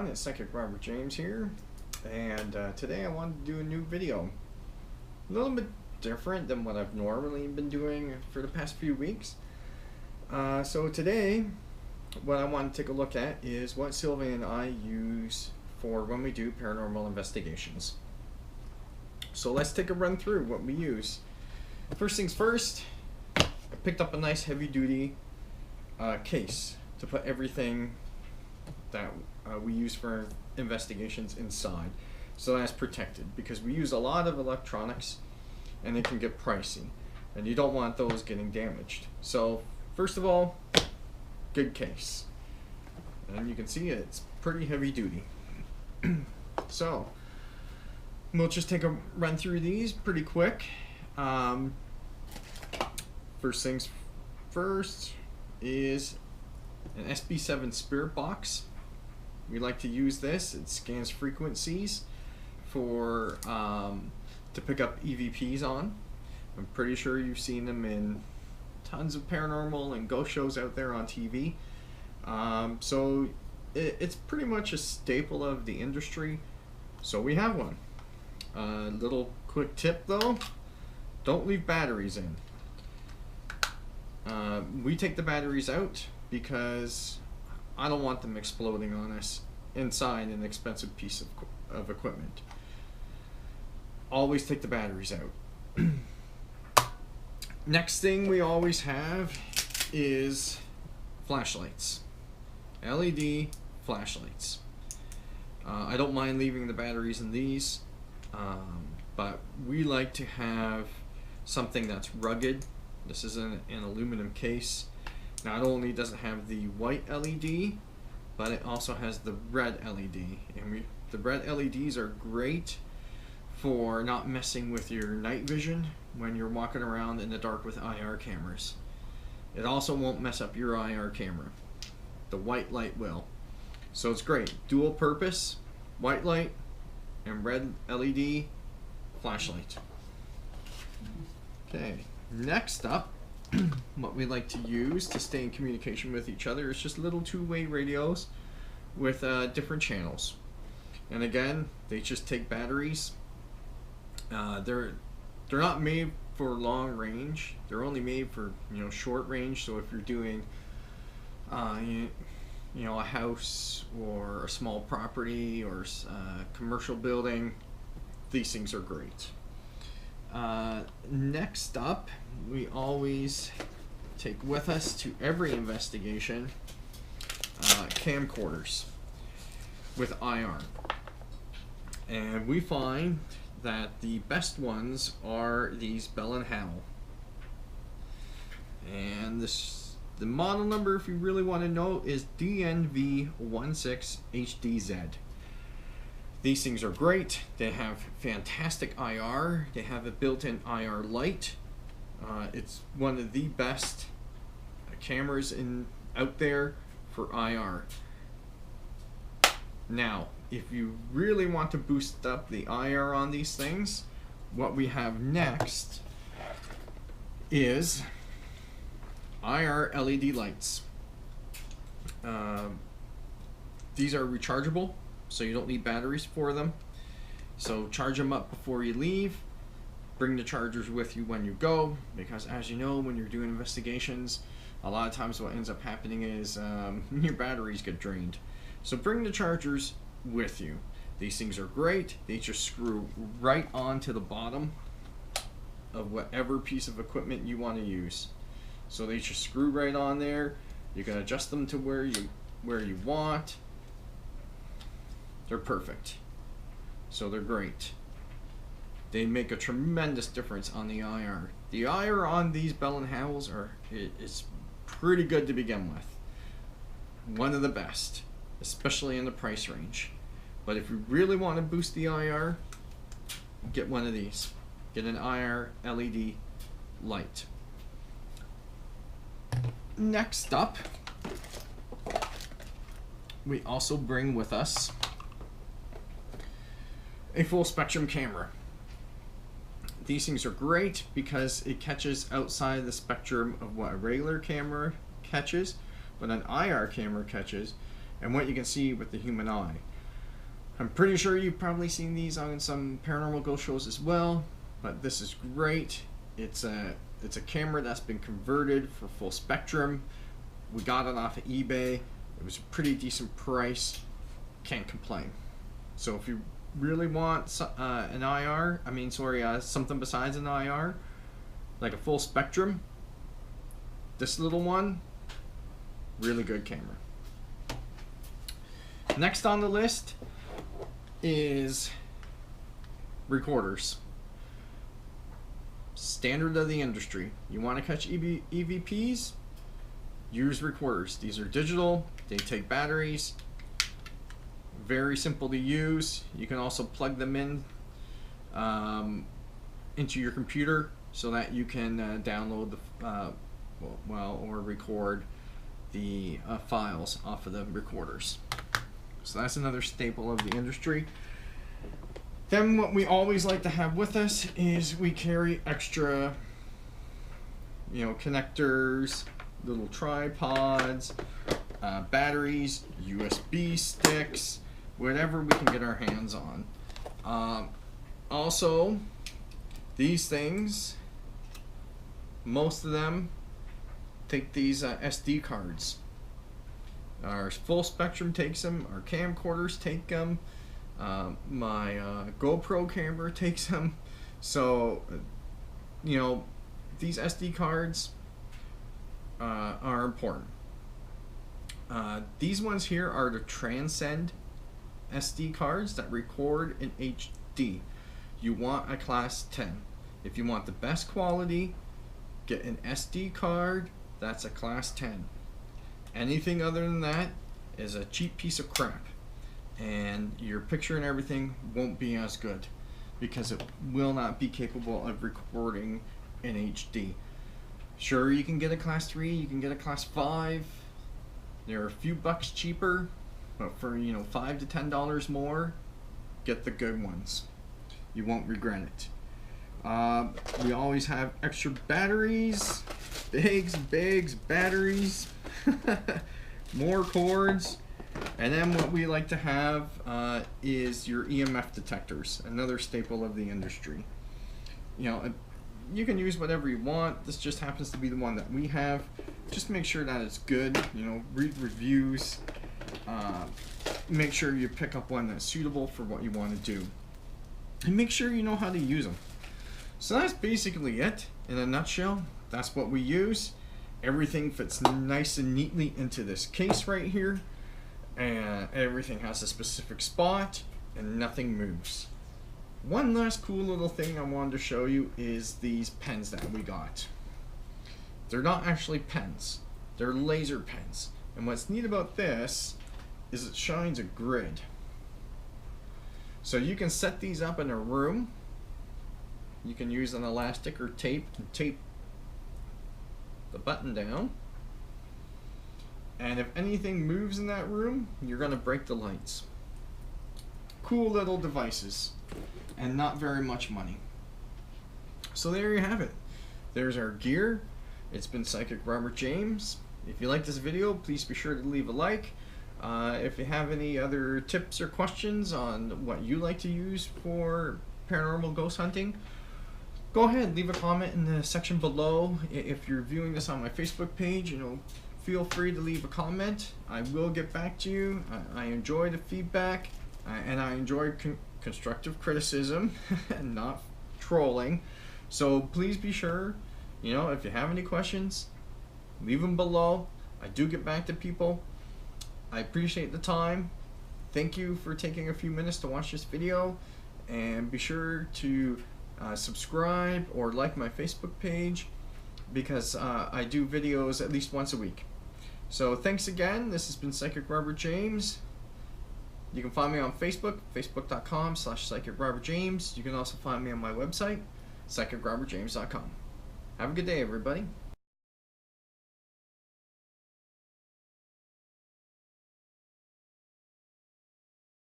everyone, it's Psychic Robert James here, and today I wanted to do a new video. A little bit different than what I've normally been doing for the past few weeks. So today, what I want to take a look at is what Sylvia and I use for when we do paranormal investigations. So let's take a run through what we use. First things first, I picked up a nice heavy-duty case to put everything that we use for investigations inside, so that's protected, because we use a lot of electronics and it can get pricey and you don't want those getting damaged. So first of all, good case, and you can see it's pretty heavy duty. So we'll just take a run through these pretty quick. First things first is an SB7 spirit box. We like to use this. It scans frequencies for to pick up EVPs on. I'm pretty sure you've seen them in tons of paranormal and ghost shows out there on TV. So it's pretty much a staple of the industry. So we have one. Little quick tip though, don't leave batteries in. We take the batteries out because I don't want them exploding on us inside an expensive piece of equipment. Always take the batteries out. Next thing we always have is flashlights. LED flashlights. I don't mind leaving the batteries in these, but we like to have something that's rugged. This is an aluminum case. Not only does it have the white LED, but it also has the red LED. And the red LEDs are great for not messing with your night vision when you're walking around in the dark with IR cameras. It also won't mess up your IR camera. The white light will. So it's great. Dual purpose, white light and red LED flashlight. Okay, next up, what we like to use to stay in communication with each other is just little two-way radios with different channels. And again, they just take batteries. They're not made for long range. They're only made for short range. So if you're doing a house or a small property or a commercial building, these things are great. Next up, we always take with us to every investigation camcorders with IR, and we find that the best ones are these Bell & Howell, and the model number, if you really want to know, is DNV16HDZ. These things are great. They have fantastic IR. They have a built-in IR light. It's one of the best cameras out there for IR. Now, if you really want to boost up the IR on these things, what we have next is IR LED lights. These are rechargeable, so you don't need batteries for them. So charge them up before you leave. Bring the chargers with you when you go, because as you know, when you're doing investigations, a lot of times what ends up happening is your batteries get drained. So bring the chargers with you. These things are great. They just screw right onto the bottom of whatever piece of equipment you want to use. So they just screw right on there. You can adjust them to where you want. They're perfect. So they're great. They make a tremendous difference on the IR. The IR on these Bell & Howells is pretty good to begin with. One of the best, especially in the price range. But if you really want to boost the IR, get one of these. Get an IR LED light. Next up, we also bring with us a full spectrum camera. These things are great because it catches outside the spectrum of what a regular camera catches, what an IR camera catches, and what you can see with the human eye. I'm pretty sure you've probably seen these on some paranormal ghost shows as well, but this is great. It's a camera that's been converted for full spectrum. We got it off of eBay. It was a pretty decent price. Can't complain. So if you really want an IR, something besides an IR, like a full spectrum, this little one, really good camera. Next on the list is recorders. Standard of the industry. You want to catch EVPs? Use recorders. These are digital. They take batteries. Very simple to use. You can also plug them in into your computer so that you can download the or record the files off of the recorders. So that's another staple of the industry. Then what we always like to have with us is we carry extra, connectors, little tripods, batteries, USB sticks, whatever we can get our hands on. Also, these things, most of them take these SD cards. Our full spectrum takes them, our camcorders take them, my GoPro camera takes them. So, these SD cards are important. These ones here are the Transcend SD cards that record in HD. You want a class 10. If you want the best quality, get an SD card that's a class 10. Anything other than that is a cheap piece of crap, and your picture and everything won't be as good because it will not be capable of recording in HD. Sure, you can get a class 3, you can get a class 5. They're a few bucks cheaper, but for $5 to $10 more, get the good ones. You won't regret it. We always have extra batteries, bags, batteries, more cords, and then what we like to have is your EMF detectors, another staple of the industry. You can use whatever you want. This just happens to be the one that we have. Just make sure that it's good. Read reviews. Make sure you pick up one that's suitable for what you want to do, and make sure you know how to use them. So that's basically it in a nutshell. That's what we use. Everything fits nice and neatly into this case right here, and everything has a specific spot and nothing moves. One last cool little thing I wanted to show you is these pens that we got. They're not actually pens, they're laser pens, and what's neat about this is it shines a grid. So you can set these up in a room. You can use an elastic or tape and tape the button down, and if anything moves in that room, you're going to break the lights. Cool little devices, and not very much money. So there you have it. There's our gear. It's been Psychic Robert James. If you like this video, please be sure to leave a like. If you have any other tips or questions on what you like to use for paranormal ghost hunting, go ahead, leave a comment in the section below. If you're viewing this on my Facebook page, feel free to leave a comment. I will get back to you. I enjoy the feedback, and I enjoy constructive criticism and not trolling. So please be sure, if you have any questions, leave them below. I do get back to people. I appreciate the time. Thank you for taking a few minutes to watch this video, and be sure to subscribe or like my Facebook page, because I do videos at least once a week. So thanks again. This has been Psychic Robert James. You can find me on Facebook, facebook.com/Psychic Robert James. You can also find me on my website, psychicrobertjames.com. Have a good day, everybody.